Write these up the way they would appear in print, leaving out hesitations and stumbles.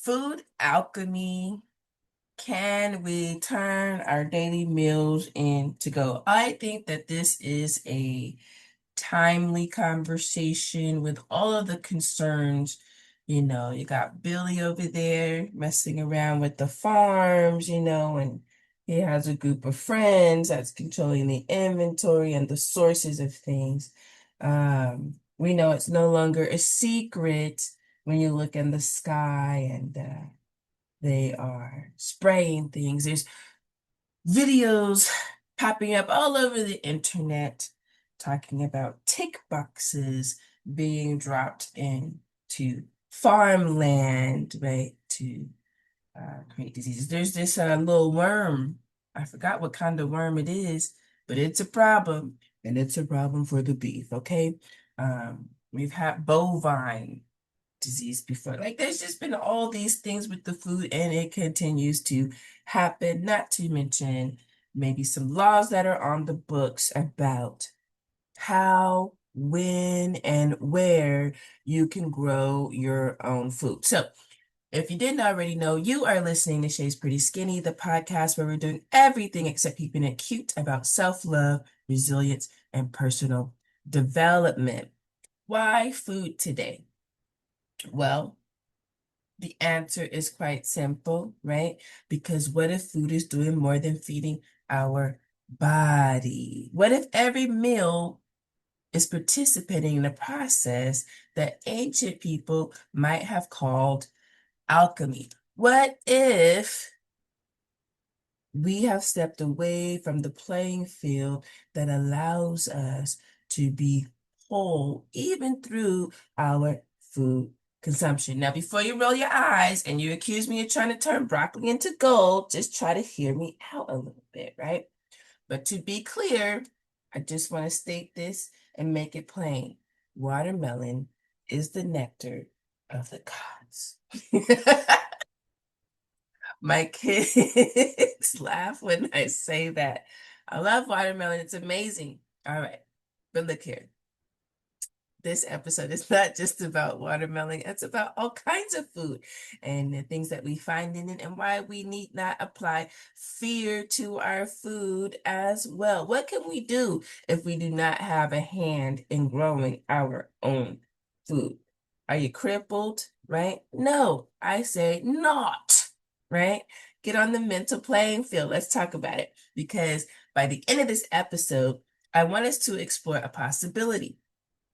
Food alchemy. Can we turn our daily meals into gold? I think that this is a timely conversation with all of the concerns. You got Billy over there messing around with the farms, and he has a group of friends that's controlling the inventory and the sources of things. We know it's no longer a secret when you look in the sky and they are spraying things. There's videos popping up all over the internet talking about tick boxes being dropped into farmland, right, to create diseases. There's this little worm. I forgot what kind of worm it is, but it's a problem, and it's a problem for the beef, okay? We've had bovine disease before. Like there's just been all these things with the food, and it continues to happen, not to mention maybe some laws that are on the books about how, when, and where you can grow your own food. So if you didn't already know, you are listening to Shay's Pretty Skinny, the podcast where we're doing everything except keeping it cute about self-love, resilience, and personal development. Why food today? Well, the answer is quite simple, right? Because what if food is doing more than feeding our body? What if every meal is participating in a process that ancient people might have called alchemy? What if we have stepped away from the playing field that allows us to be whole, even through our food consumption? Now, before you roll your eyes and you accuse me of trying to turn broccoli into gold, just try to hear me out a little bit, right? But to be clear, I just want to state this and make it plain. Watermelon is the nectar of the gods. My kids laugh when I say that. I love watermelon. It's amazing. All right. But look here. This episode is not just about watermelon. It's about all kinds of food and the things that we find in it and why we need not apply fear to our food as well. What can we do if we do not have a hand in growing our own food? Are you crippled? Right? No, I say not. Right? Get on the mental playing field. Let's talk about it because by the end of this episode, I want us to explore a possibility.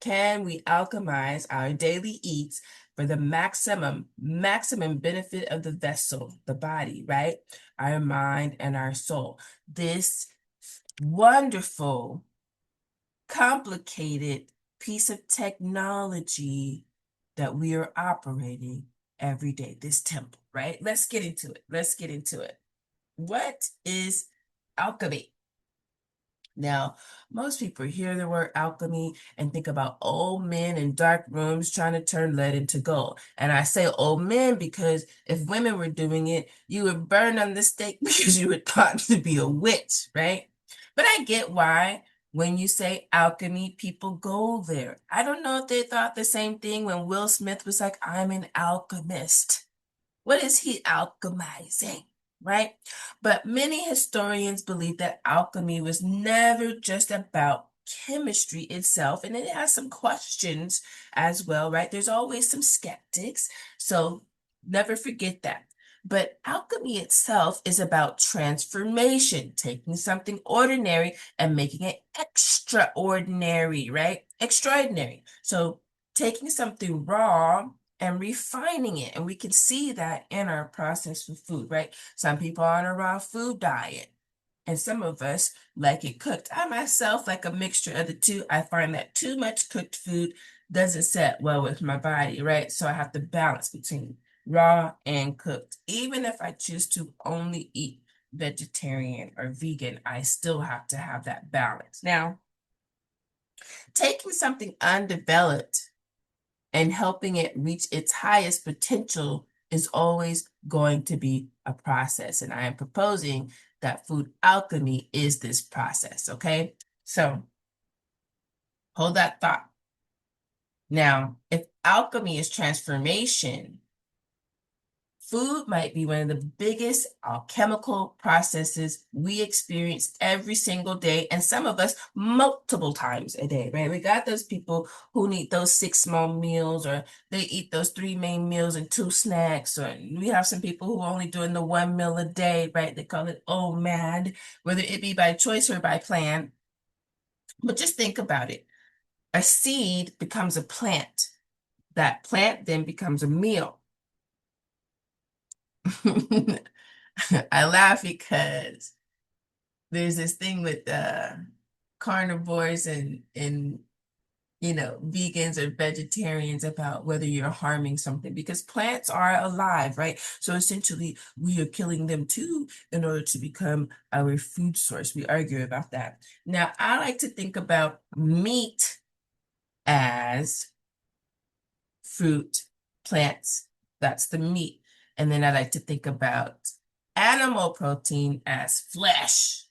Can we alchemize our daily eats for the maximum benefit of the vessel, the body, right? Our mind and our soul. This wonderful, complicated piece of technology that we are operating every day, this temple, right? Let's get into it. Let's get into it. What is alchemy? Now, most people hear the word alchemy and think about old men in dark rooms trying to turn lead into gold. And I say old men because if women were doing it, you would burn on the stake because you were thought to be a witch, right? But I get why when you say alchemy, people go there. I don't know if they thought the same thing when Will Smith was like, I'm an alchemist. What is he alchemizing? Right? But many historians believe that alchemy was never just about chemistry itself, and it has some questions as well, right? There's always some skeptics, so never forget that. But alchemy itself is about transformation, taking something ordinary and making it extraordinary, right? Extraordinary. So taking something raw and refining it. And we can see that in our process of food, right? Some people are on a raw food diet, and some of us like it cooked. I myself like a mixture of the two. I find that too much cooked food doesn't set well with my body, right? So I have to balance between raw and cooked. Even if I choose to only eat vegetarian or vegan, I still have to have that balance. Now, taking something undeveloped and helping it reach its highest potential is always going to be a process. And I am proposing that food alchemy is this process, okay? So hold that thought. Now, if alchemy is transformation, Food might be one of the biggest alchemical processes we experience every single day, and some of us multiple times a day, right? We got those people who need those six small meals, or they eat those three main meals and two snacks, or we have some people who are only doing the one meal a day, right? They call it OMAD, whether it be by choice or by plan. But just think about it. A seed becomes a plant. That plant then becomes a meal. I laugh because there's this thing with carnivores and vegans or vegetarians about whether you're harming something, because plants are alive, right? So essentially we are killing them too in order to become our food source. We argue about that. Now, I like to think about meat as fruit, plants. That's the meat. And then I like to think about animal protein as flesh.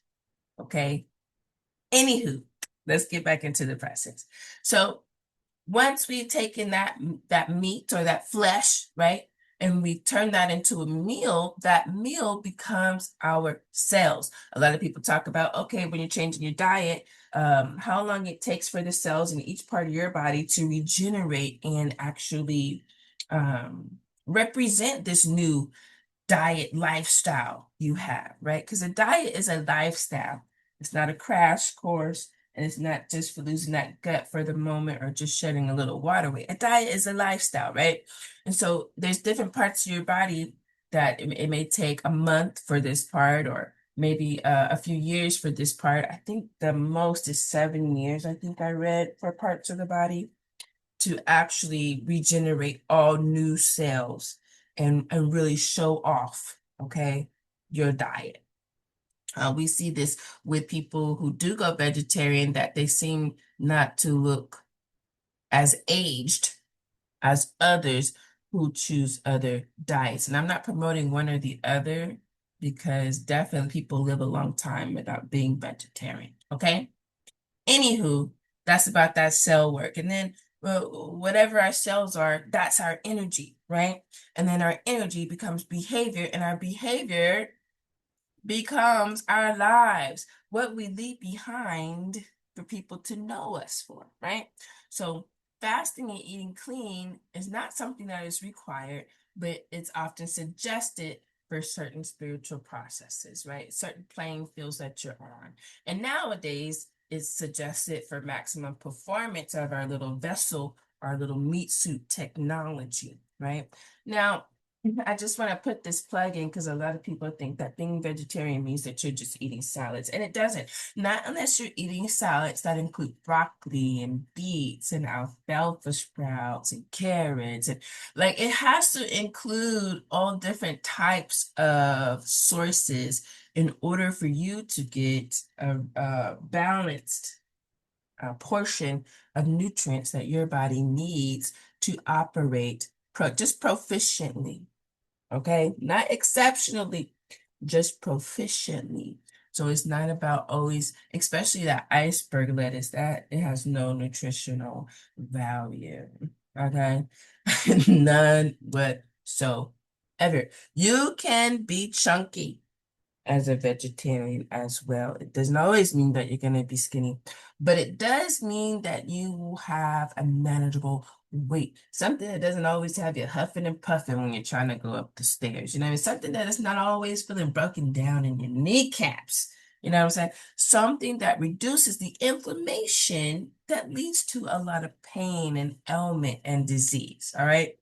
Okay. Anywho, let's get back into the process. So once we've taken that meat or that flesh, right, and we turn that into a meal, that meal becomes our cells. A lot of people talk about, okay, when you're changing your diet, how long it takes for the cells in each part of your body to regenerate and actually represent this new diet lifestyle you have, right? Because a diet is a lifestyle. It's not a crash course, and it's not just for losing that gut for the moment or just shedding a little water weight. A diet is a lifestyle, right? And so there's different parts of your body that it may take a month for this part, or maybe a few years for this part. I think the most is 7 years, I think I read, for parts of the body to actually regenerate all new cells and really show off, okay, your diet. We see this with people who do go vegetarian, that they seem not to look as aged as others who choose other diets. And I'm not promoting one or the other, because definitely people live a long time without being vegetarian, okay? Anywho, that's about that cell work. And then whatever our cells are, that's our energy, right? And then our energy becomes behavior, and our behavior becomes our lives, what we leave behind for people to know us for, right? So fasting and eating clean is not something that is required, but it's often suggested for certain spiritual processes, right? Certain playing fields that you're on. And nowadays, it's suggested for maximum performance of our little vessel, our little meat suit technology, right? Now, I just want to put this plug in because a lot of people think that being vegetarian means that you're just eating salads, and it doesn't. Not unless you're eating salads that include broccoli and beets and alfalfa sprouts and carrots. And like, it has to include all different types of sources in order for you to get a balanced portion of nutrients that your body needs to operate just proficiently. Okay, not exceptionally, just proficiently. So it's not about always, especially that iceberg lettuce, that it has no nutritional value. Okay, none whatsoever. You can be chunky as a vegetarian as well. It doesn't always mean that you're going to be skinny, but it does mean that you will have a manageable weight. Something that doesn't always have you huffing and puffing when you're trying to go up the stairs. You know, it's something that is not always feeling broken down in your kneecaps. You know what I'm saying? Something that reduces the inflammation that leads to a lot of pain and ailment and disease. All right.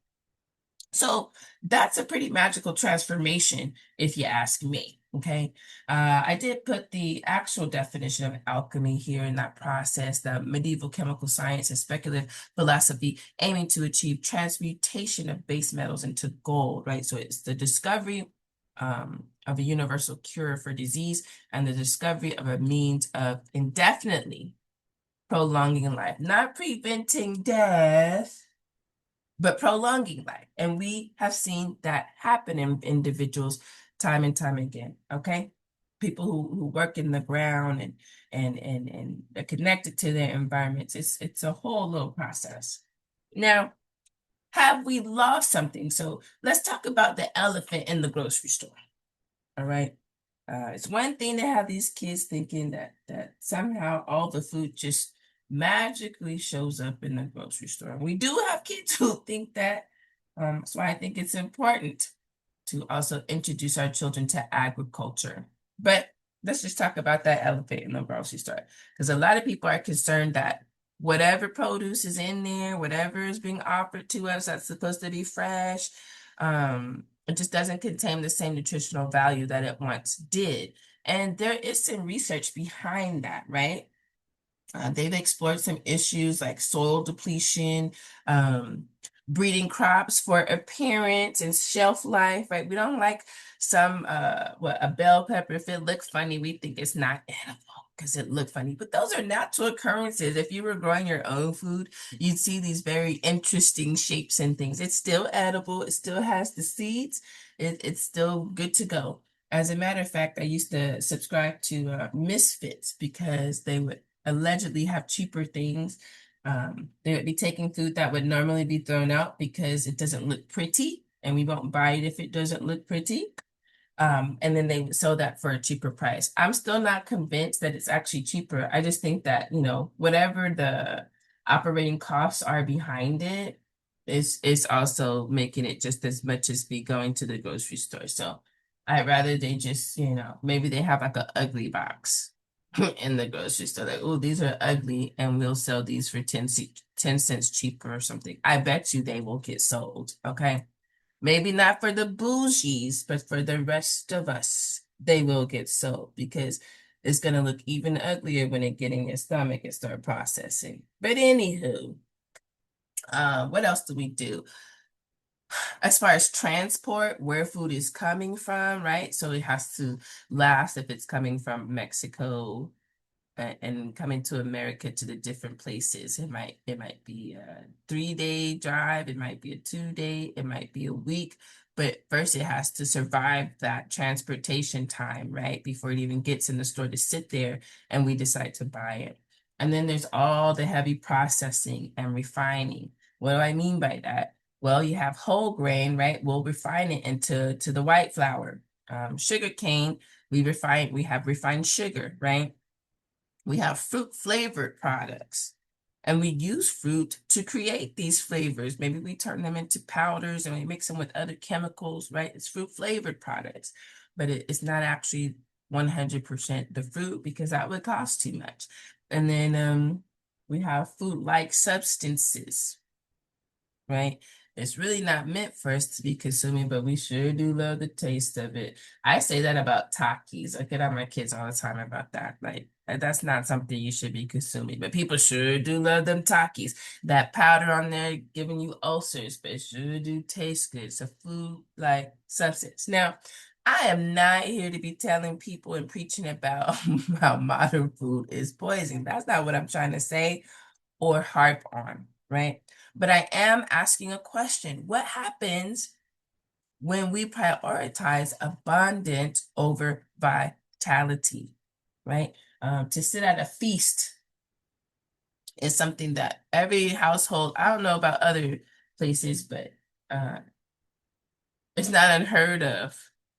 So that's a pretty magical transformation, if you ask me. Okay. I did put the actual definition of alchemy here in that process: the medieval chemical science and speculative philosophy aiming to achieve transmutation of base metals into gold, right? So it's the discovery of a universal cure for disease, and the discovery of a means of indefinitely prolonging life, not preventing death, but prolonging life. And we have seen that happen in individuals time and time again. Okay. People who work in the ground and are connected to their environments. It's a whole little process. Now, Have we lost something? So let's talk about the elephant in the grocery store. All right. It's one thing to have these kids thinking that somehow all the food just magically shows up in the grocery store. We do have kids who think that. That's why I think it's important to also introduce our children to agriculture. But let's just talk about that elephant in the grocery store. Because a lot of people are concerned that whatever produce is in there, whatever is being offered to us that's supposed to be fresh, it just doesn't contain the same nutritional value that it once did. And there is some research behind that, right? They've explored some issues like soil depletion, um, breeding crops for appearance and shelf life, right? We don't like a bell pepper. If it looks funny, we think it's not edible because it looked funny. But those are natural occurrences. If you were growing your own food, you'd see these very interesting shapes and things. It's still edible. It still has the seeds. It's still good to go. As a matter of fact, I used to subscribe to Misfits because they would allegedly have cheaper things. They would be taking food that would normally be thrown out because it doesn't look pretty, and we won't buy it if it doesn't look pretty. And then they would sell that for a cheaper price. I'm still not convinced that it's actually cheaper. I just think that, whatever the operating costs are behind it, is also making it just as much as be going to the grocery store. So I'd rather they just, maybe they have like an ugly box in the grocery store. Like, oh, these are ugly, and we'll sell these for 10 cents cheaper or something. I bet you they will get sold. Okay. Maybe not for the bougies, but for the rest of us, they will get sold because it's going to look even uglier when it get in your stomach and start processing. But anywho, what else do we do? As far as transport, where food is coming from, right? So it has to last if it's coming from Mexico and coming to America to the different places. It might be a 3-day drive, it might be a 2-day, it might be a week, but first it has to survive that transportation time, right? Before it even gets in the store to sit there and we decide to buy it. And then there's all the heavy processing and refining. What do I mean by that? Well, you have whole grain, right? We'll refine it into the white flour. Sugar cane, we have refined sugar, right? We have fruit flavored products, and we use fruit to create these flavors. Maybe we turn them into powders and we mix them with other chemicals, right? It's fruit flavored products, but it's not actually 100% the fruit because that would cost too much. And then we have food-like substances, right? It's really not meant for us to be consuming, but we sure do love the taste of it. I say that about Takis. I get on my kids all the time about that. Like, that's not something you should be consuming, but people sure do love them Takis. That powder on there giving you ulcers, but it sure do taste good. It's a food-like substance. Now, I am not here to be telling people and preaching about how modern food is poison. That's not what I'm trying to say or harp on, right? But I am asking a question. What happens when we prioritize abundance over vitality, right? To sit at a feast is something that every household, I don't know about other places, but uh, it's not unheard of,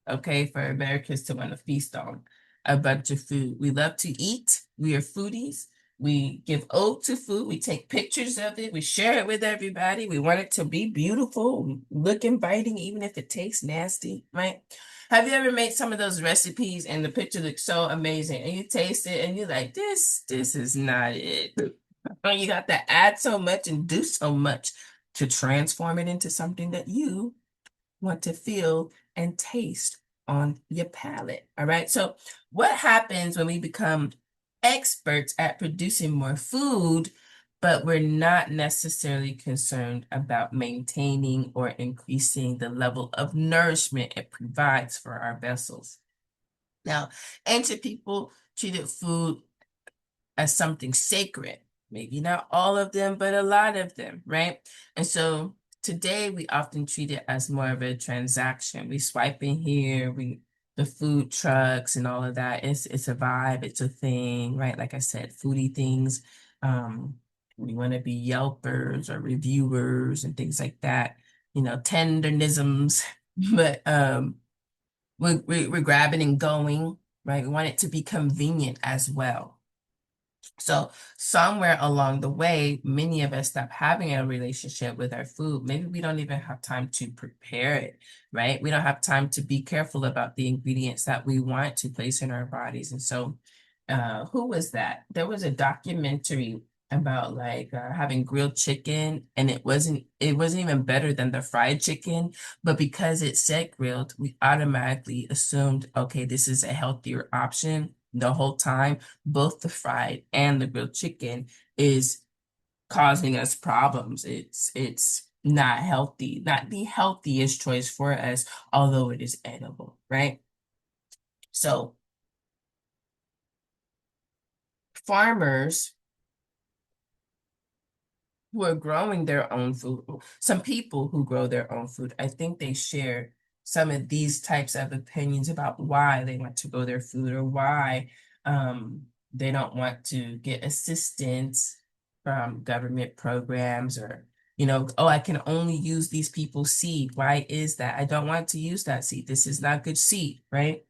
okay, for Americans to want to feast on a bunch of food. We love to eat. We are foodies. We give ode to food. We take pictures of it. We share it with everybody. We want it to be beautiful, look inviting, even if it tastes nasty, right? Have you ever made some of those recipes and the picture looks so amazing and you taste it and you're like, this is not it. You got to add so much and do so much to transform it into something that you want to feel and taste on your palate. All right. So, what happens when we become experts at producing more food, but we're not necessarily concerned about maintaining or increasing the level of nourishment it provides for our vessels? Now, ancient people treated food as something sacred. Maybe not all of them, but a lot of them, right? And so today we often treat it as more of a transaction. We swipe in here, the food trucks and all of that. It's a vibe, it's a thing, right? Like I said, foodie things. Um, We want to be Yelpers or reviewers and things like that, tenderisms. But we're grabbing and going, right? We want it to be convenient as well. So somewhere along the way, many of us stop having a relationship with our food. Maybe we don't even have time to prepare it, right? We don't have time to be careful about the ingredients that we want to place in our bodies. And so, who was that? There was a documentary about like having grilled chicken, and it wasn't even better than the fried chicken, but because it said grilled, we automatically assumed, okay, this is a healthier option the whole time. Both the fried and the grilled chicken is causing us problems. It's not healthy, not the healthiest choice for us, although it is edible, right? So farmers who are growing their own food, some people who grow their own food, I think they share some of these types of opinions about why they want to grow their food or why they don't want to get assistance from government programs or, oh, I can only use these people's seed. Why is that? I don't want to use that seed. This is not good seed, right?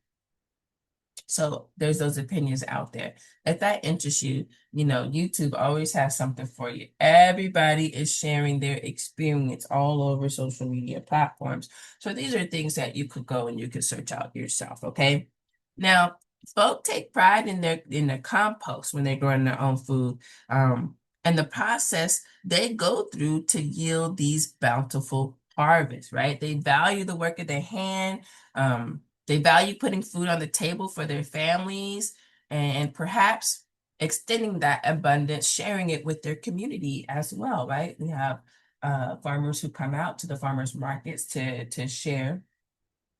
So there's those opinions out there. If that interests you, YouTube always has something for you. Everybody is sharing their experience all over social media platforms. So these are things that you could go and you could search out yourself, okay? Now, folk take pride in their compost when they're growing their own food. And the process they go through to yield these bountiful harvests, right? They value the work of their hand. They value putting food on the table for their families and perhaps extending that abundance, sharing it with their community as well, right? We have farmers who come out to the farmers markets to share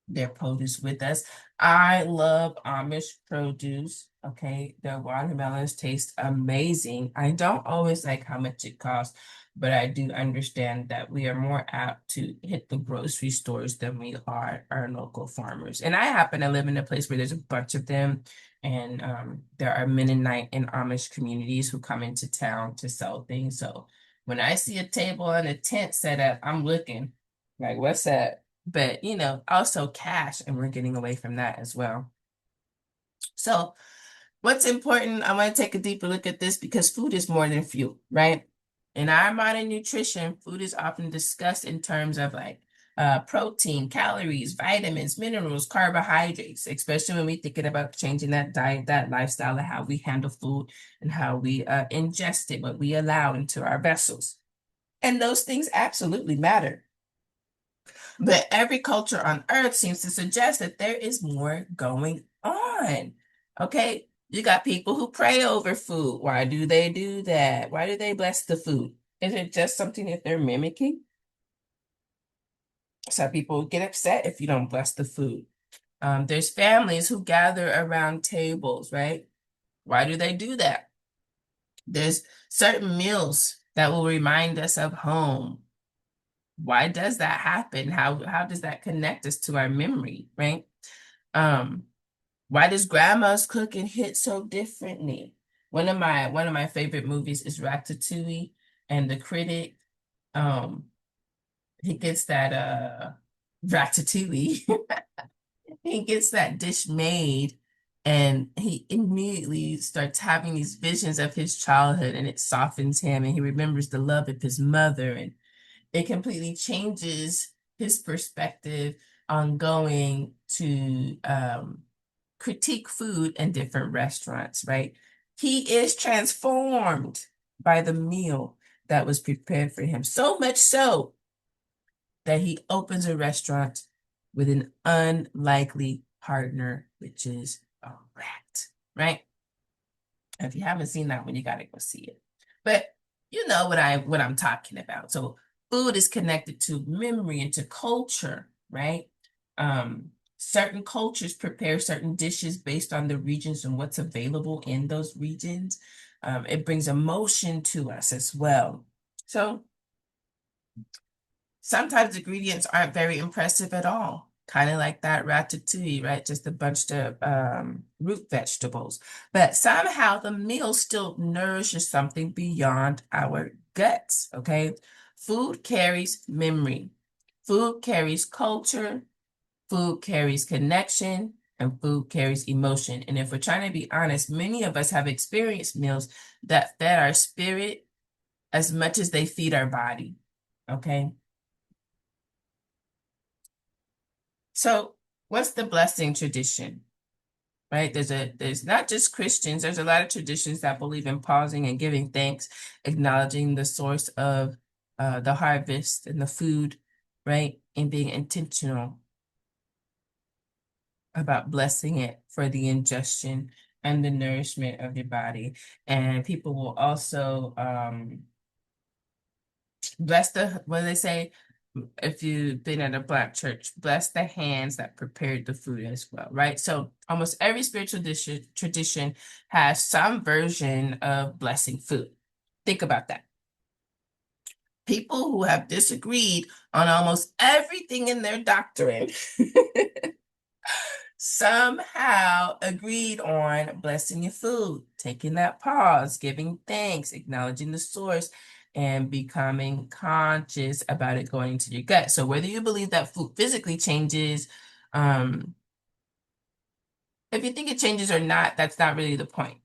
their produce with us. I love Amish produce. Okay, their watermelons taste amazing. I don't always like how much it costs, but I do understand that we are more apt to hit the grocery stores than we are our local farmers. And I happen to live in a place where there's a bunch of them, and there are Mennonite and Amish communities who come into town to sell things. So when I see a table and a tent set up, I'm looking like, what's that? But also cash, and we're getting away from that as well. So what's important, I want to take a deeper look at this because food is more than fuel, right? In our modern nutrition, food is often discussed in terms of like protein, calories, vitamins, minerals, carbohydrates, especially when we're thinking about changing that diet, that lifestyle, and how we handle food and how we ingest it, what we allow into our vessels. And those things absolutely matter. But every culture on earth seems to suggest that there is more going on. Okay, you got people who pray over food. Why do they do that? Why do they bless the food? Is it just something that they're mimicking? Some people get upset if you don't bless the food. There's families who gather around tables, right? Why do they do that? There's certain meals that will remind us of home. Why does that happen? How does that connect us to our memory, right? Um, why does grandma's cooking hit so differently? One of my favorite movies is Ratatouille, and the critic, um, he gets that ratatouille, he gets that dish made, and he immediately starts having these visions of his childhood, and it softens him, and he remembers the love of his mother, and it completely changes his perspective on going to critique food in different restaurants, right? He is transformed by the meal that was prepared for him. So much so that he opens a restaurant with an unlikely partner, which is a rat, right? If you haven't seen that one, you gotta go see it. But you know what I'm talking about. So food is connected to memory and to culture, right? Certain cultures prepare certain dishes based on the regions and what's available in those regions. It brings emotion to us as well. So sometimes ingredients aren't very impressive at all. kind of like that ratatouille, right? Just a bunch of root vegetables. But somehow the meal still nourishes something beyond our guts, okay? Food carries memory. Food carries culture. Food carries connection. And food carries emotion. And if we're trying to be honest, many of us have experienced meals that fed our spirit as much as they feed our body. Okay. So what's the blessing tradition? Right? There's not just Christians, there's a lot of traditions that believe in pausing and giving thanks, acknowledging the source of the harvest and the food, right? And being intentional about blessing it for the ingestion and the nourishment of your body. And people will also bless the, what do they say? If you've been at a Black church, bless the hands that prepared the food as well, right? So almost every spiritual tradition has some version of blessing food. Think about that. People who have disagreed on almost everything in their doctrine somehow agreed on blessing your food, taking that pause, giving thanks, acknowledging the source, and becoming conscious about it going into your gut. So whether you believe that food physically changes, um, if you think it changes or not, that's not really the point.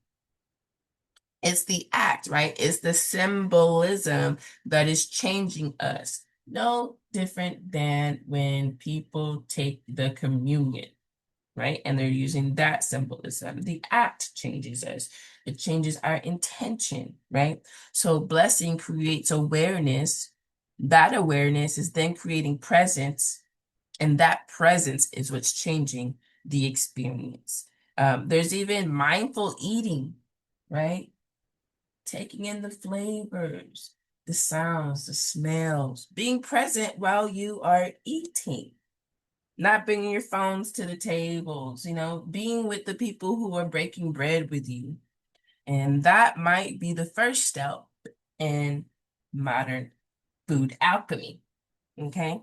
It's the act, right? It's the symbolism that is changing us. No different than when people take the communion, right? And they're using that symbolism. The act changes us. It changes our intention, right? So blessing creates awareness. That awareness is then creating presence, and that presence is what's changing the experience. There's even mindful eating, right? Taking in the flavors, the sounds, the smells, being present while you are eating, not bringing your phones to the tables, being with the people who are breaking bread with you. And that might be the first step in modern food alchemy. Okay.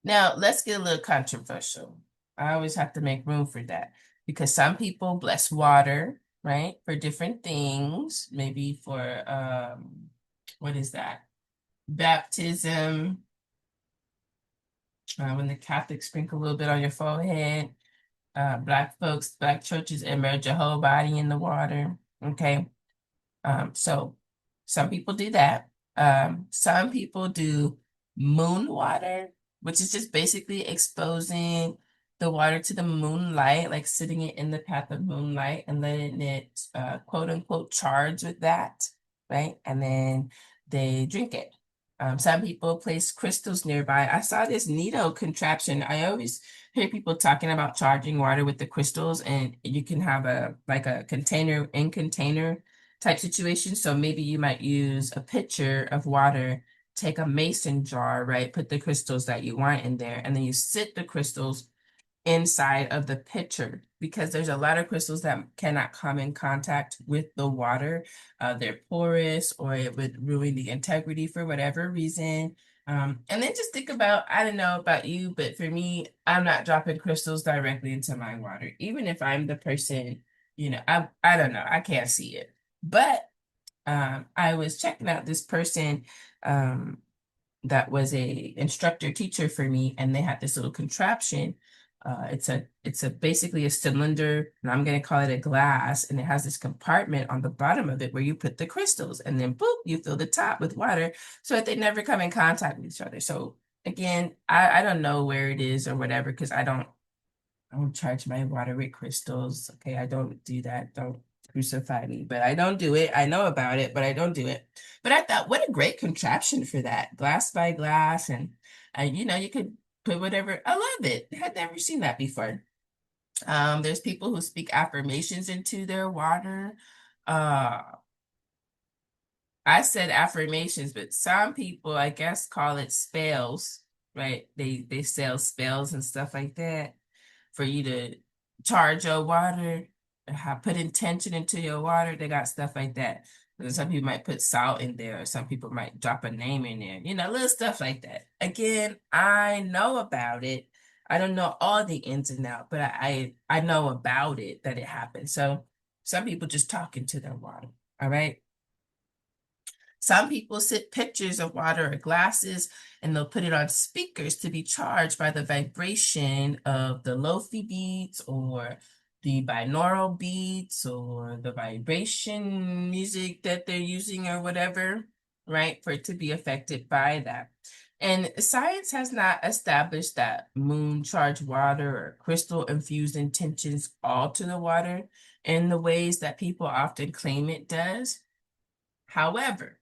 Now let's get a little controversial. I always have to make room for that because some people bless water, right, for different things, maybe for what is that? Baptism, when the Catholics sprinkle a little bit on your forehead. Black folks, Black churches immerse your whole body in the water. Okay. So some people do that. Some people do moon water, which is just basically exposing the water to the moonlight, like sitting it in the path of moonlight and letting it quote unquote charge with that, right? And then they drink it. Some people place crystals nearby. I saw this neato contraption. I always hear people talking about charging water with the crystals, and you can have a like a container in container type situation. So maybe you might use a pitcher of water, take a mason jar, right? Put the crystals that you want in there, and then you sit the crystals inside of the pitcher because there's a lot of crystals that cannot come in contact with the water. They're porous or it would ruin the integrity for whatever reason. And then just think about, I don't know about you, but for me, I'm not dropping crystals directly into my water, even if I'm the person, I don't know, I can't see it. But I was checking out this person that was a instructor teacher for me, and they had this little contraption. It's a basically a cylinder, and I'm gonna call it a glass, and it has this compartment on the bottom of it where you put the crystals, and then boop, you fill the top with water so that they never come in contact with each other. So again, I don't know where it is or whatever because I don't charge my water with crystals. Okay, I don't do that. Don't crucify me, but I don't do it. I know about it, but I don't do it. But I thought, what a great contraption for that, glass by glass, and you could put whatever. I love it. I had never seen that before. There's people who speak affirmations into their water. Uh, I said affirmations, but some people, I guess, call it spells, right? They sell spells and stuff like that for you to charge your water, put intention into your water. They got stuff like that. And some people might put salt in there, or some people might drop a name in there, little stuff like that. Again, I know about it. I don't know all the ins and outs, but I know about it, that it happens. So some people just talk into their water. All right. Some people sit pitchers of water or glasses and they'll put it on speakers to be charged by the vibration of the lofi beats or the binaural beats or the vibration music that they're using or whatever, right? For it to be affected by that. And science has not established that moon charged water or crystal infused intentions alter the water in the ways that people often claim it does. However,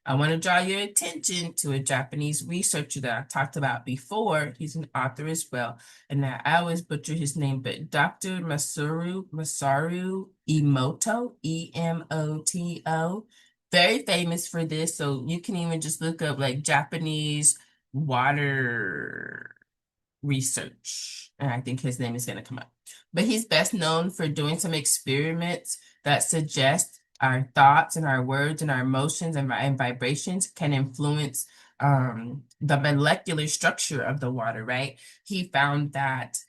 I want to draw your attention to a Japanese researcher that I talked about before. He's an author as well. And I always butcher his name, but Dr. Masaru Emoto, Emoto. Very famous for this. So you can even just look up like Japanese water research. And I think his name is going to come up. But he's best known for doing some experiments that suggest our thoughts and our words and our emotions and vibrations can influence the molecular structure of the water, right? He found that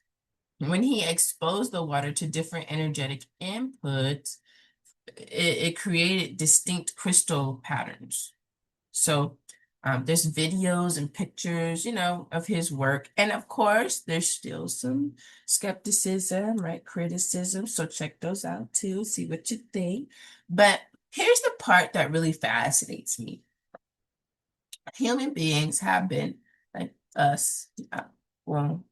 when he exposed the water to different energetic inputs, it created distinct crystal patterns. So there's videos and pictures, of his work. And of course, there's still some skepticism, right? Criticism. So check those out too, see what you think. But here's the part that really fascinates me. Human beings have been, like us, well,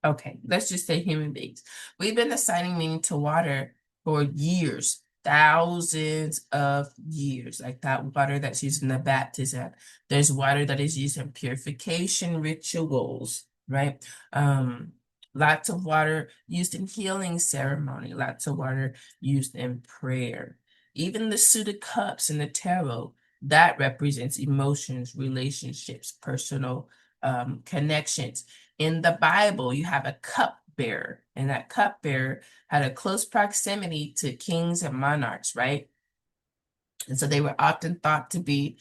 okay, let's just say human beings. We've been assigning meaning to water for years, thousands of years, like that water that's used in the baptism. There's water that is used in purification rituals, right? Lots of water used in healing ceremony, lots of water used in prayer. Even the suit of cups in the tarot, that represents emotions, relationships, personal connections. In the Bible, you have a cupbearer, and that cupbearer had a close proximity to kings and monarchs, right? And so they were often thought to be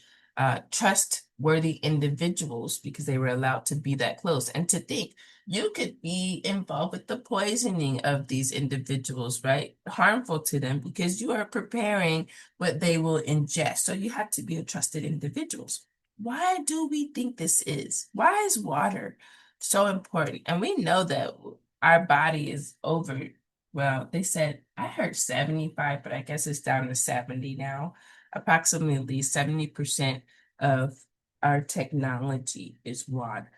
trustworthy individuals because they were allowed to be that close. And to think you could be involved with the poisoning of these individuals, right? Harmful to them because you are preparing what they will ingest. So you have to be a trusted individuals. Why do we think this is? Why is water so important? And we know that our body is over, well, they said, I heard 75, but I guess it's down to 70 now. Approximately 70% of our technology is water.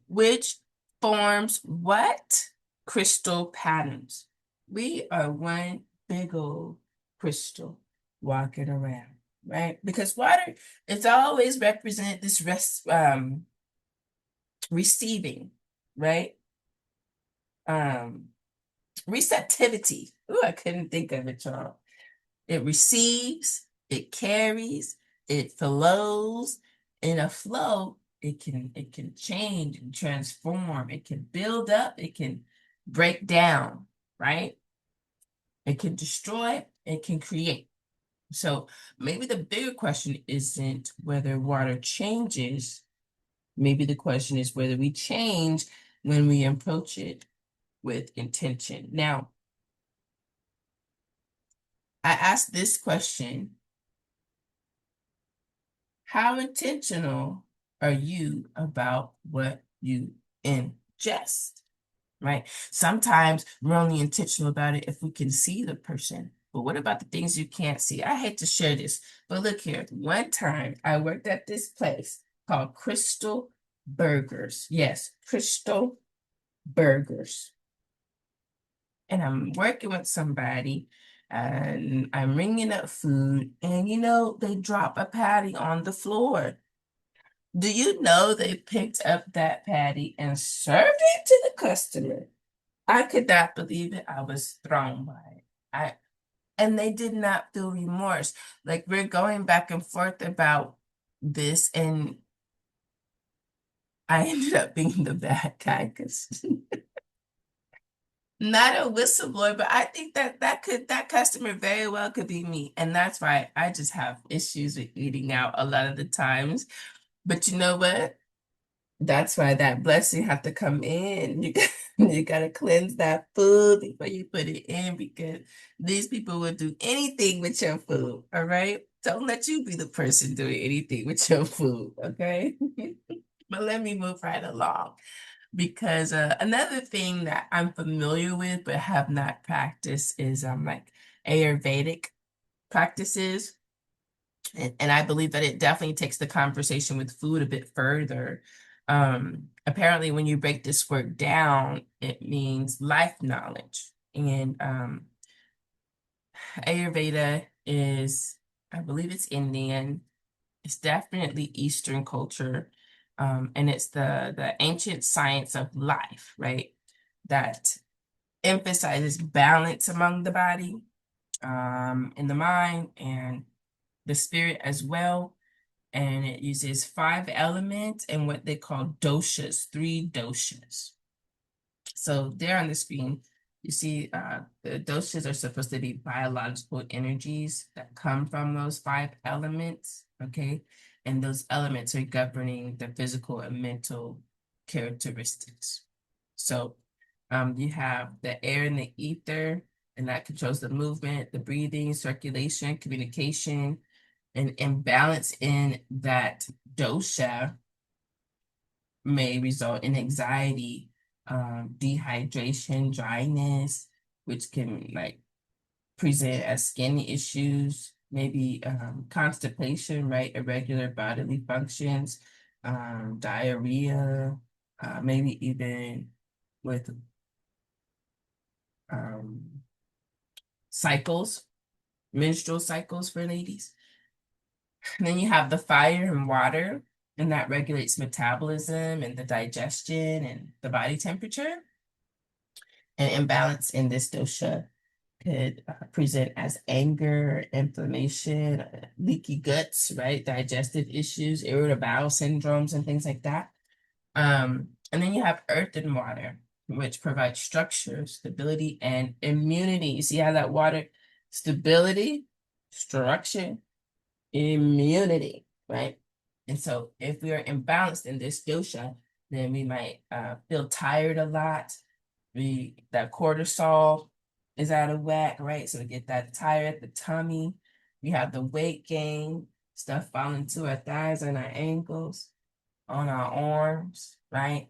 Which forms what? Crystal patterns. We are one big old crystal walking around, right? Because water is always represent this receiving, right? Receptivity. Ooh, I couldn't think of it, y'all. It receives, it carries, it flows. In a flow, it can change and transform. It can build up, it can break down, right? It can destroy, it can create. So maybe the bigger question isn't whether water changes. Maybe the question is whether we change when we approach it with intention. Now, I asked this question: how intentional are you about what you ingest? Right? Sometimes we're only intentional about it if we can see the person. But what about the things you can't see? I hate to share this, but look here. One time I worked at this place called Crystal Burgers. Yes, Crystal Burgers. And I'm working with somebody and I'm ringing up food, and they drop a patty on the floor. Do you know they picked up that patty and served it to the customer? I could not believe it. I was thrown by it. And they did not feel remorse. Like, we're going back and forth about this, and I ended up being the bad guy because Not a whistleblower, but I think that that customer very well could be me. And that's why I just have issues with eating out a lot of the times. But you know what? That's why that blessing have to come in. You gotta cleanse that food before you put it in because these people will do anything with your food. All right? Don't let you be the person doing anything with your food. Okay? But let me move right along because another thing that I'm familiar with but have not practiced is like Ayurvedic practices. And I believe that it definitely takes the conversation with food a bit further. Apparently, when you break this word down, it means life knowledge. And Ayurveda is, I believe it's Indian. It's definitely Eastern culture. And it's the ancient science of life, right? That emphasizes balance among the body, in the mind, and the spirit as well. And it uses five elements and what they call doshas, three doshas. So there on the screen, you see the doshas are supposed to be biological energies that come from those five elements, okay? And those elements are governing the physical and mental characteristics. So you have the air and the ether, and that controls the movement, the breathing, circulation, communication, an imbalance in that dosha may result in anxiety, dehydration, dryness, which can like present as skin issues, maybe constipation, right? Irregular bodily functions, diarrhea, maybe even with um, cycles, menstrual cycles for ladies. And then you have the fire and water, and that regulates metabolism and the digestion and the body temperature. An imbalance in this dosha could present as anger, inflammation, leaky guts, right? Digestive issues, irritable bowel syndromes, and things like that. And then you have earth and water, which provide structure, stability, and immunity. You see how that water, stability, structure, immunity, right? And so if we are imbalanced in this dosha, then we might feel tired a lot. That cortisol is out of whack, right? So we get that tired, the tummy. We have the weight gain, stuff falling to our thighs and our ankles, on our arms, right?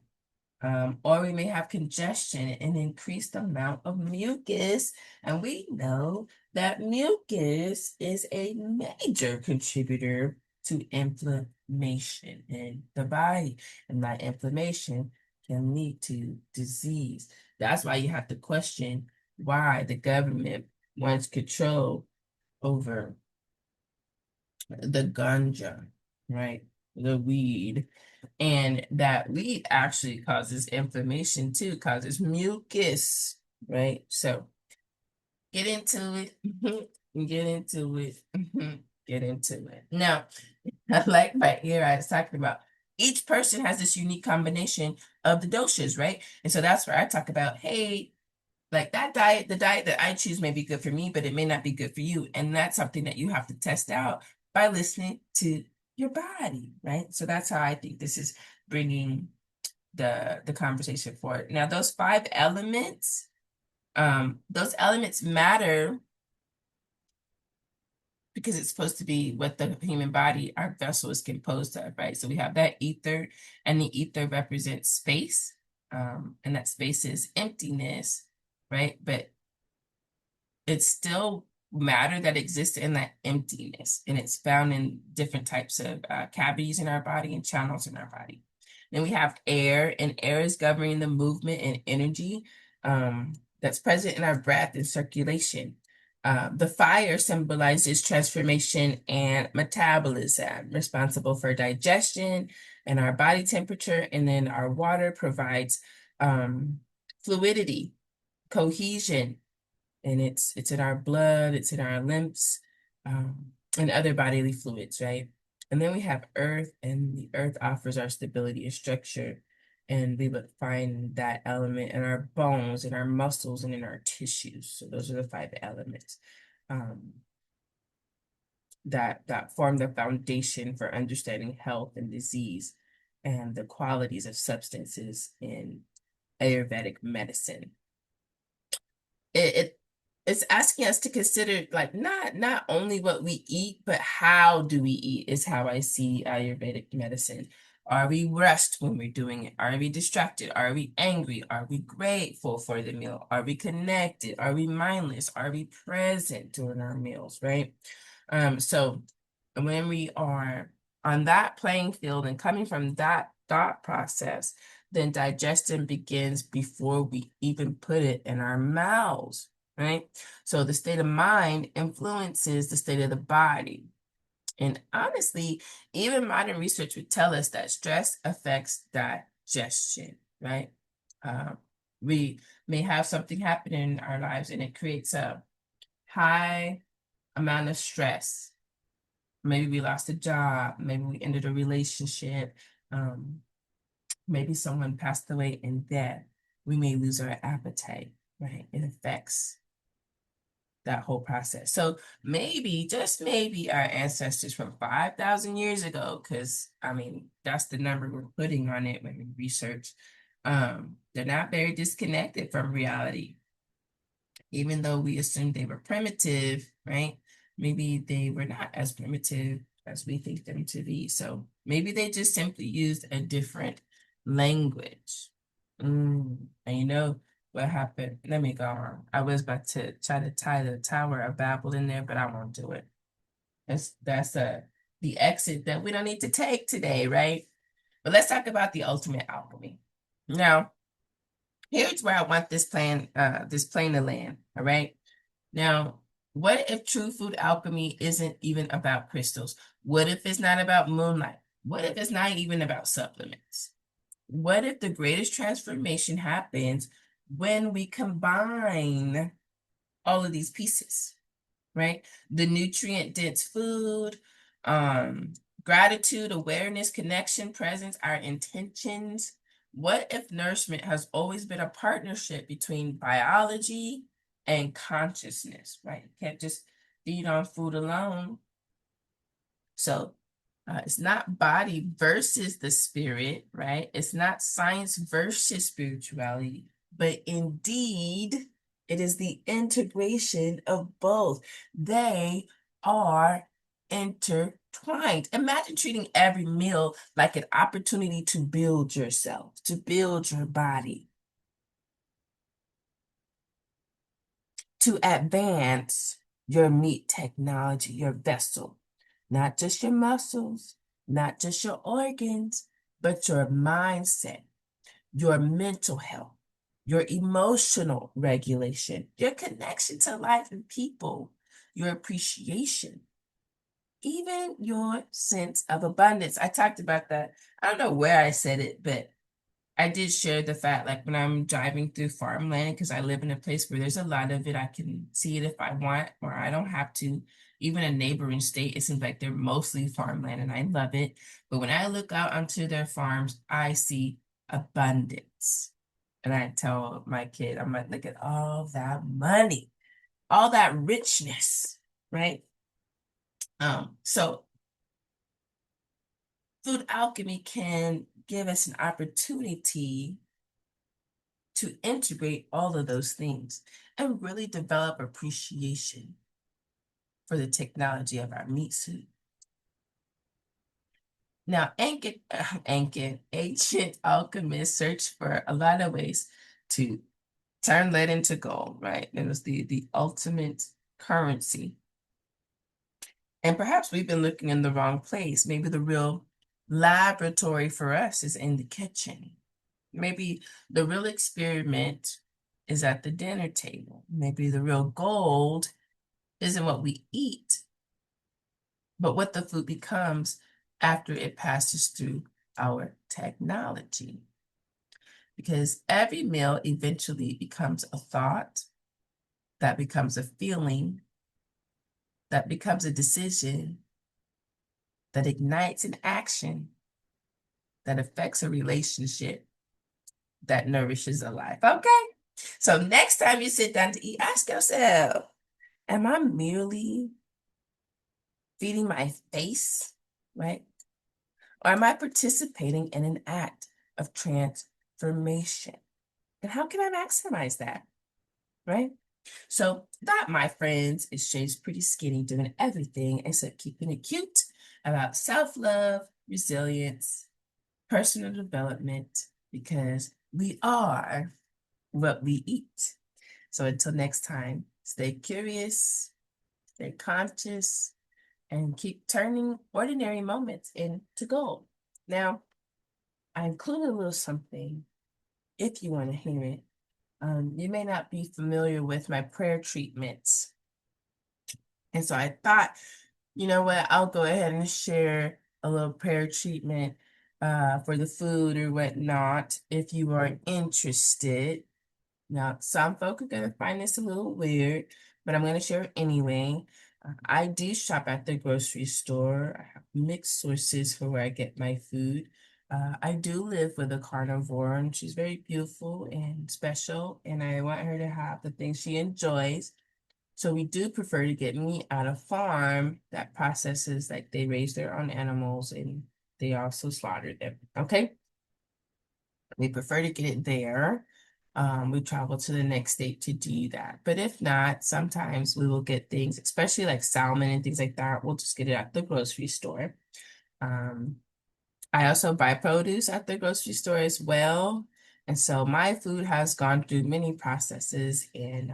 Or we may have congestion and increased amount of mucus. And we know that mucus is a major contributor to inflammation in the body. And that inflammation can lead to disease. That's why you have to question why the government wants control over the ganja, right? The weed. And that weed actually causes inflammation too, causes mucus, right? So get into it, get into it, get into it. Now, like right here, I was talking about each person has this unique combination of the doshas, right? And so that's where I talk about, hey, like that diet, the diet that I choose may be good for me, but it may not be good for you. And that's something that you have to test out by listening to your body, right? So that's how I think this is bringing the conversation forward. Now, those elements matter because it's supposed to be what the human body, our vessel is composed of, right? So we have that ether, and the ether represents space, and that space is emptiness, right? But it's still matter that exists in that emptiness, and it's found in different types of cavities in our body and channels in our body. Then we have air, and air is governing the movement and energy that's present in our breath and circulation. The fire symbolizes transformation and metabolism, responsible for digestion and our body temperature. And then our water provides fluidity, cohesion, and it's in our blood, it's in our lymphs, and other bodily fluids, right? And then we have earth, and the earth offers our stability and structure. And we would find that element in our bones, in our muscles, and in our tissues. So those are the five elements um, that form the foundation for understanding health and disease and the qualities of substances in Ayurvedic medicine. It it's asking us to consider like not only what we eat, but how do we eat is how I see Ayurvedic medicine. Are we rushed when we're doing it? Are we distracted? Are we angry? Are we grateful for the meal? Are we connected? Are we mindless? Are we present during our meals, right? So when we are on that playing field and coming from that thought process, then digestion begins before we even put it in our mouths, right? So the state of mind influences the state of the body. And honestly, even modern research would tell us that stress affects digestion, right? We may have something happen in our lives and it creates a high amount of stress. Maybe we lost a job, maybe we ended a relationship, um, maybe someone passed away in death. We may lose our appetite, right? It affects that whole process. So maybe, just maybe, our ancestors from 5,000 years ago, because I mean, that's the number we're putting on it when we research, they're not very disconnected from reality. Even though we assumed they were primitive, right? Maybe they were not as primitive as we think them to be. So maybe they just simply used a different language. And you know what happened? Let me go on. I was about to try to tie the Tower of Babel in there, but I won't do it. That's the exit that we don't need to take today, right? But let's talk about the ultimate alchemy. Now, here's where I want this plane to land. All right. Now, what if true food alchemy isn't even about crystals? What if it's not about moonlight? What if it's not even about supplements? What if the greatest transformation happens when we combine all of these pieces? Right? The nutrient dense food, um, gratitude, awareness, connection, presence, our intentions. What if nourishment has always been a partnership between biology and consciousness, right? You can't just feed on food alone. So it's not body versus the spirit, right? It's not science versus spirituality, but indeed, it is the integration of both. They are intertwined. Imagine treating every meal like an opportunity to build yourself, to build your body, to advance your meat technology, your vessel, not just your muscles, not just your organs, but your mindset, your mental health, your emotional regulation, your connection to life and people, your appreciation, even your sense of abundance. I talked about that. I don't know where I said it, but I did share the fact, like when I'm driving through farmland, because I live in a place where there's a lot of it, I can see it if I want, or I don't have to. Even a neighboring state, it seems like they're mostly farmland, and I love it. But when I look out onto their farms, I see abundance. And I tell my kid, I'm like, look at all that money, all that richness, right? So food alchemy can give us an opportunity to integrate all of those things and really develop appreciation for the technology of our meat suit. Now, ancient alchemists searched for a lot of ways to turn lead into gold, right? It was the ultimate currency. And perhaps we've been looking in the wrong place. Maybe the real laboratory for us is in the kitchen. Maybe the real experiment is at the dinner table. Maybe the real gold isn't what we eat, but what the food becomes after it passes through our technology. Because every meal eventually becomes a thought, that becomes a feeling, that becomes a decision, that ignites an action, that affects a relationship, that nourishes a life. Okay? So next time you sit down to eat, ask yourself, am I merely feeding my face, right? Or am I participating in an act of transformation? And how can I maximize that, right? So that, my friends, is Shay's Pretty Skinny doing everything except keeping it cute about self-love, resilience, personal development, because we are what we eat. So until next time, stay curious, stay conscious, and keep turning ordinary moments into gold. Now, I included a little something if you want to hear it. You may not be familiar with my prayer treatments. And so I thought, you know what, I'll go ahead and share a little prayer treatment for the food or whatnot if you are interested. Now, some folk are going to find this a little weird, but I'm going to share it anyway. I do shop at the grocery store. I have mixed sources for where I get my food. I do live with a carnivore, and she's very beautiful and special, and I want her to have the things she enjoys. So we do prefer to get meat at a farm that processes, like they raise their own animals and they also slaughter them. Okay. We prefer to get it there. We travel to the next state to do that. But if not, sometimes we will get things, especially like salmon and things like that. We'll just get it at the grocery store. Um, I also buy produce at the grocery store as well. And so my food has gone through many processes and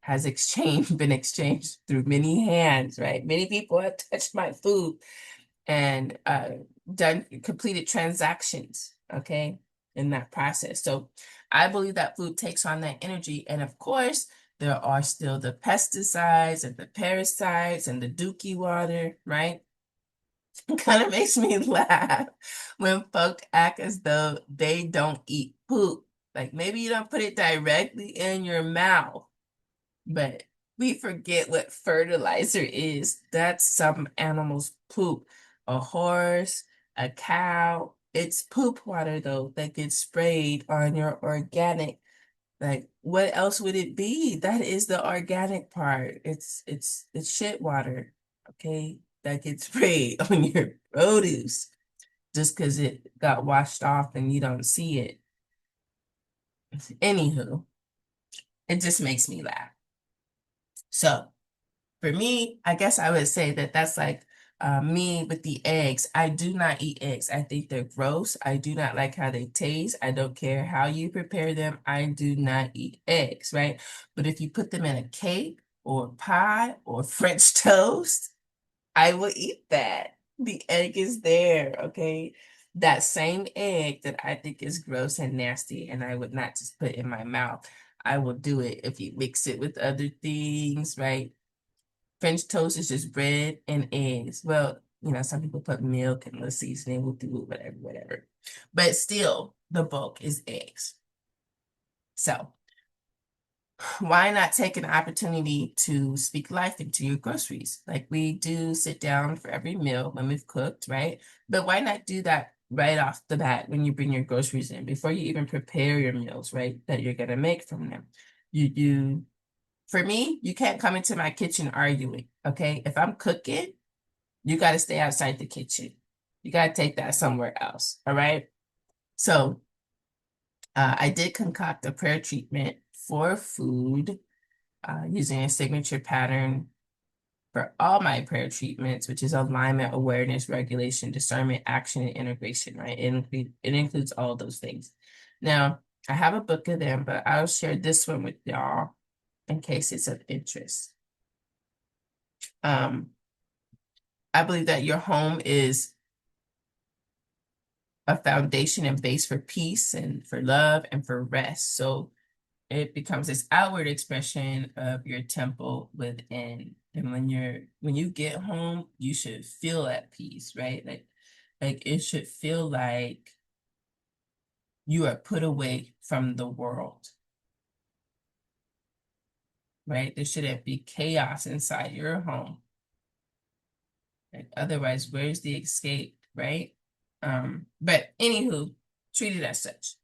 has been exchanged through many hands, right? Many people have touched my food and done completed transactions, okay, in that process. So I believe that food takes on that energy. And of course, there are still the pesticides and the parasites and the dookie water, right? It kind of makes me laugh when folk act as though they don't eat poop. Like maybe you don't put it directly in your mouth, but we forget what fertilizer is. That's some animals' poop. A horse, a cow. It's poop water though that gets sprayed on your organic. Like what else would it be? That is the organic part. It's shit water, okay? That gets sprayed on your produce just because it got washed off and you don't see it. Anywho, it just makes me laugh. So for me, I guess I would say that that's like me with the eggs. I do not eat eggs. I think they're gross. I do not like how they taste. I don't care how you prepare them. I do not eat eggs, right? But if you put them in a cake or pie or French toast, I will eat that. The egg is there, okay? That same egg that I think is gross and nasty, and I would not just put in my mouth. I will do it if you mix it with other things, right? French toast is just bread and eggs. Well, some people put milk and the seasoning, whatever, whatever. But still, the bulk is eggs. So why not take an opportunity to speak life into your groceries? Like we do sit down for every meal when we've cooked, right? But why not do that right off the bat when you bring your groceries in before you even prepare your meals, right? That you're gonna make from them. For me, you can't come into my kitchen arguing, okay? If I'm cooking, you got to stay outside the kitchen. You got to take that somewhere else, all right? So I did concoct a prayer treatment for food using a signature pattern for all my prayer treatments, which is alignment, awareness, regulation, discernment, action, and integration, right? It includes all those things. Now, I have a book of them, but I'll share this one with y'all in case it's of interest. I believe that your home is a foundation and base for peace and for love and for rest. So it becomes this outward expression of your temple within. And when you get home, you should feel at peace, right? Like it should feel like you are put away from the world, right? There shouldn't be chaos inside your home. Like otherwise, where's the escape, right? But anywho, treat it as such.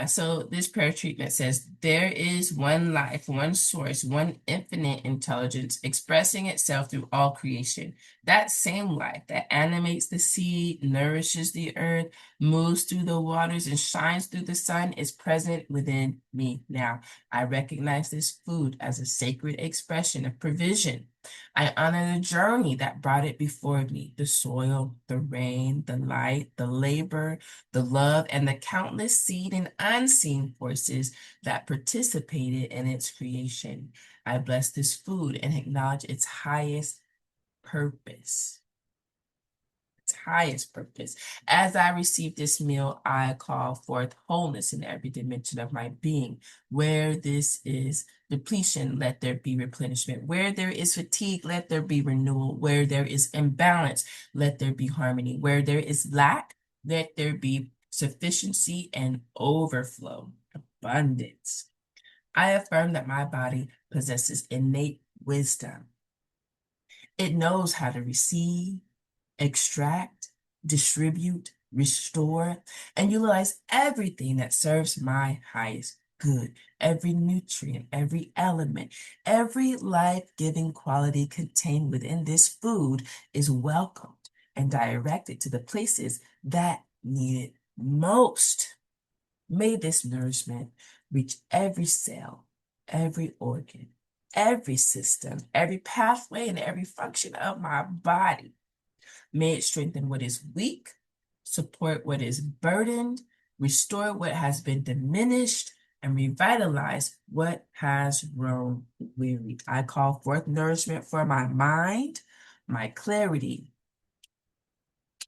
So this prayer treatment says, there is one life, one source, one infinite intelligence expressing itself through all creation. That same life that animates the sea, nourishes the earth, moves through the waters, and shines through the sun is present within me now. I recognize this food as a sacred expression of provision. I honor the journey that brought it before me, the soil, the rain, the light, the labor, the love, and the countless seen and unseen forces that participated in its creation. I bless this food and acknowledge its purpose. Highest purpose. As I receive this meal, I call forth wholeness in every dimension of my being. Where this is depletion, let there be replenishment. Where there is fatigue, let there be renewal. Where there is imbalance, let there be harmony. Where there is lack, let there be sufficiency and overflow, abundance. I affirm that my body possesses innate wisdom. It knows how to receive, extract, distribute, restore, and utilize everything that serves my highest good. Every nutrient, every element, every life-giving quality contained within this food is welcomed and directed to the places that need it most. May this nourishment reach every cell, every organ, every system, every pathway, and every function of my body. May it strengthen what is weak, support what is burdened, restore what has been diminished, and revitalize what has grown weary. I call forth nourishment for my mind, my clarity.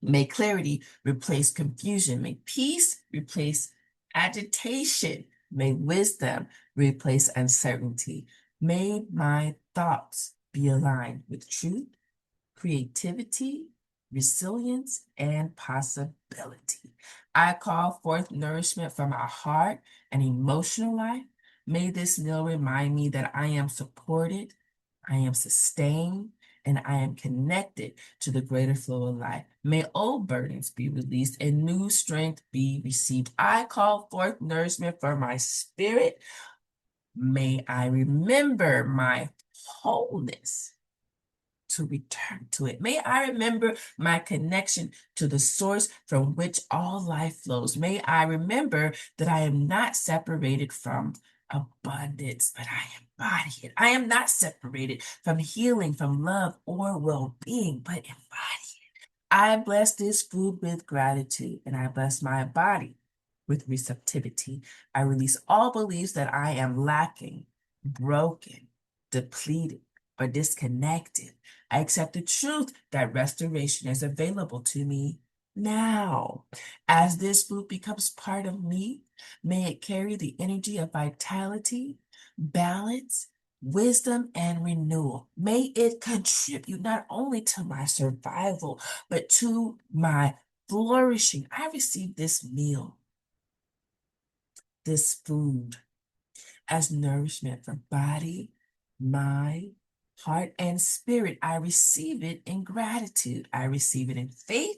May clarity replace confusion. May peace replace agitation. May wisdom replace uncertainty. May my thoughts be aligned with truth, creativity, resilience, and possibility. I call forth nourishment from my heart and emotional life. May this meal remind me that I am supported, I am sustained, and I am connected to the greater flow of life. May old burdens be released and new strength be received. I call forth nourishment for my spirit. May I remember my wholeness to return to it. May I remember my connection to the source from which all life flows. May I remember that I am not separated from abundance, but I embody it. I am not separated from healing, from love, or well-being, but embody it. I bless this food with gratitude, and I bless my body with receptivity. I release all beliefs that I am lacking, broken, depleted, or disconnected. I accept the truth that restoration is available to me now. As this food becomes part of me, may it carry the energy of vitality, balance, wisdom, and renewal. May it contribute not only to my survival, but to my flourishing. I receive this meal, this food, as nourishment for body, mind, heart, and spirit. I receive it in gratitude. I receive it in faith,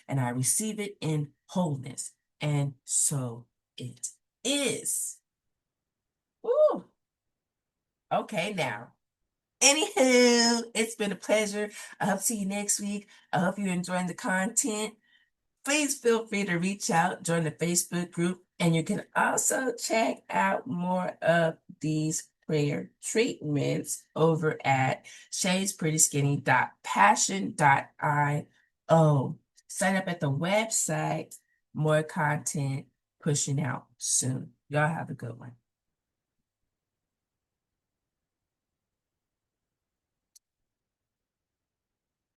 and I receive it in wholeness. And so it is. Ooh, okay, now. Anywho, it's been a pleasure. I hope to see you next week. I hope you're enjoying the content. Please feel free to reach out, join the Facebook group, and you can also check out more of these prayer treatments over at shadesprettyskinny.passion.io. Sign up at the website, more content pushing out soon. Y'all have a good one.